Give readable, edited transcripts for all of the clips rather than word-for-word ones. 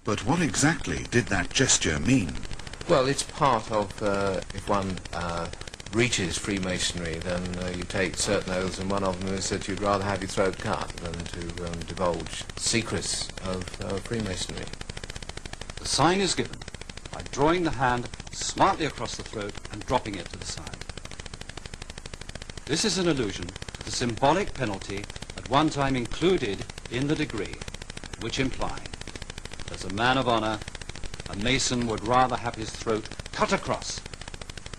But what exactly did that gesture mean? Well, it's part of, if one reaches Freemasonry, then you take certain oaths, and one of them is that you'd rather have your throat cut than to divulge secrets of Freemasonry. The sign is given by drawing the hand smartly across the throat and dropping it to the side. This is an allusion to the symbolic penalty at one time included in the degree, which implied, as a man of honor, a Mason would rather have his throat cut across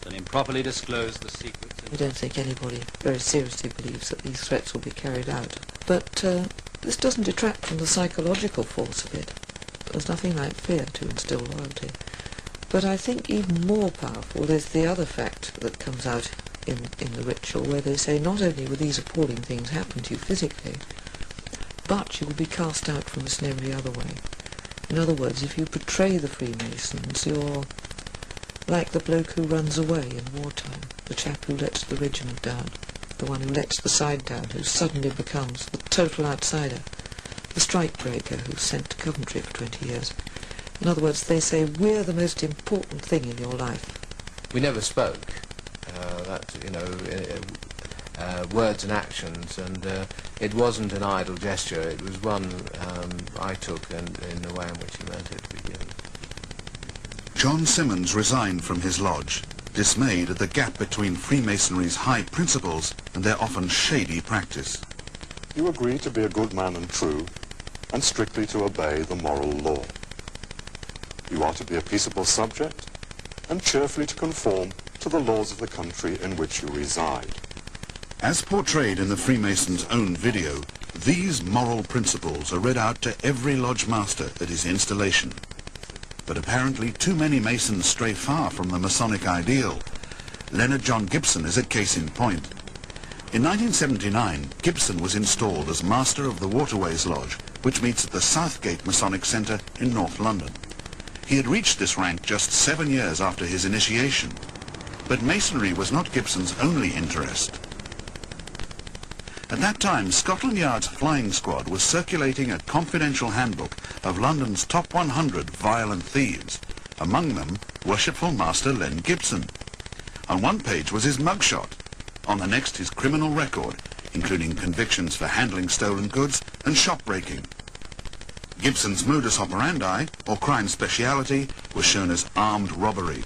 than improperly disclose the secrets. I don't think anybody very seriously believes that these threats will be carried out. But this doesn't detract from the psychological force of it. There's nothing like fear to instill loyalty. But I think even more powerful is the other fact that comes out in the ritual, where they say not only will these appalling things happen to you physically, but you will be cast out from us in every other way. In other words, if you betray the Freemasons, you're like the bloke who runs away in wartime, the chap who lets the regiment down, the one who lets the side down, who suddenly becomes the total outsider, the strikebreaker who's sent to Coventry for 20 years. In other words, they say, we're the most important thing in your life. We never spoke. Words and actions, and it wasn't an idle gesture. It was one I took, and in the way in which he meant it to begin. John Simmons resigned from his lodge, dismayed at the gap between Freemasonry's high principles and their often shady practice. You agree to be a good man and true, and strictly to obey the moral law. You are to be a peaceable subject, and cheerfully to conform to the laws of the country in which you reside. As portrayed in the Freemasons' own video, these moral principles are read out to every lodge master at his installation. But apparently too many Masons stray far from the Masonic ideal. Leonard John Gibson is a case in point. In 1979, Gibson was installed as Master of the Waterways Lodge, which meets at the Southgate Masonic Centre in North London. He had reached this rank just 7 years after his initiation. But Masonry was not Gibson's only interest. At that time, Scotland Yard's flying squad was circulating a confidential handbook of London's top 100 violent thieves, among them Worshipful Master Len Gibson. On one page was his mugshot, on the next his criminal record, including convictions for handling stolen goods and shop breaking. Gibson's modus operandi, or crime speciality, was shown as armed robbery.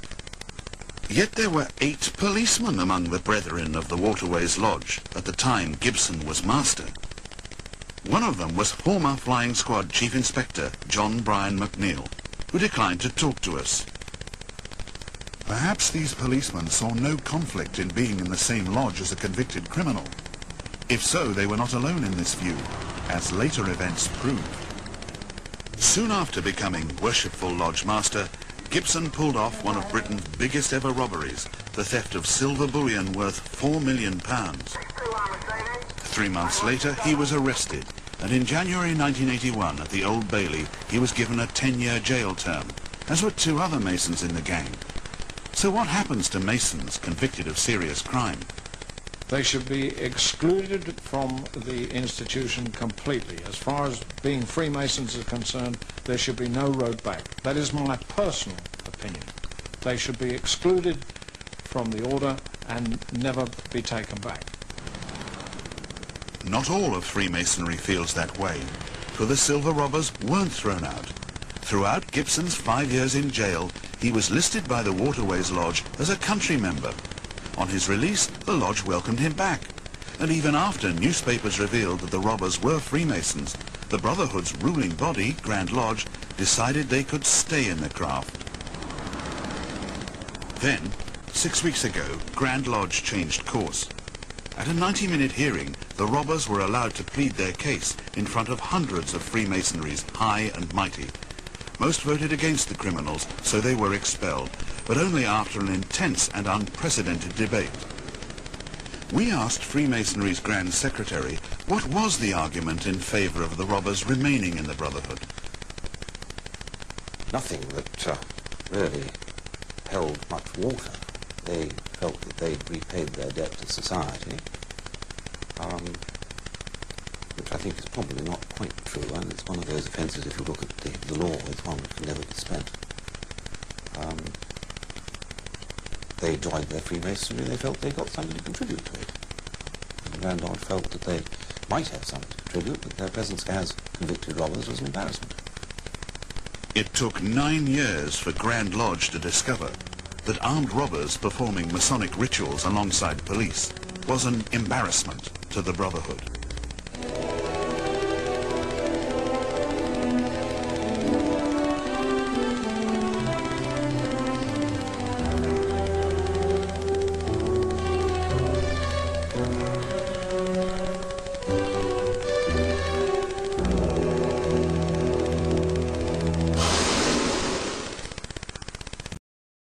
Yet there were 8 policemen among the brethren of the Waterways Lodge at the time Gibson was master. One of them was former Flying Squad Chief Inspector John Bryan McNeill, who declined to talk to us. Perhaps these policemen saw no conflict in being in the same lodge as a convicted criminal. If so, they were not alone in this view, as later events proved. Soon after becoming Worshipful Lodge Master, Gibson pulled off one of Britain's biggest ever robberies, the theft of silver bullion worth £4 million. 3 months later, he was arrested, and in January 1981 at the Old Bailey, he was given a 10-year jail term, as were 2 other Masons in the gang. So what happens to Masons convicted of serious crime? They should be excluded from the institution completely. As far as being Freemasons is concerned, there should be no road back. That is my personal opinion. They should be excluded from the order and never be taken back. Not all of Freemasonry feels that way, for the silver robbers weren't thrown out. Throughout Gibson's 5 years in jail, he was listed by the Waterways Lodge as a country member. On his release, the lodge welcomed him back. And even after newspapers revealed that the robbers were Freemasons, the Brotherhood's ruling body, Grand Lodge, decided they could stay in the craft. Then, 6 weeks ago, Grand Lodge changed course. At a 90-minute hearing, the robbers were allowed to plead their case in front of hundreds of Freemasonry's high and mighty. Most voted against the criminals, so they were expelled, but only after an intense and unprecedented debate. We asked Freemasonry's Grand Secretary what was the argument in favour of the robbers remaining in the Brotherhood. Nothing that really held much water. They felt that they'd repaid their debt to society. which I think is probably not quite true, and it's one of those offences, if you look at the law, it's one which can never be spent. They joined their Freemasonry, they felt they got something to contribute to it. And the Grand Lodge felt that they might have something to contribute, but their presence as convicted robbers was an embarrassment. It took 9 years for Grand Lodge to discover that armed robbers performing Masonic rituals alongside police was an embarrassment to the Brotherhood.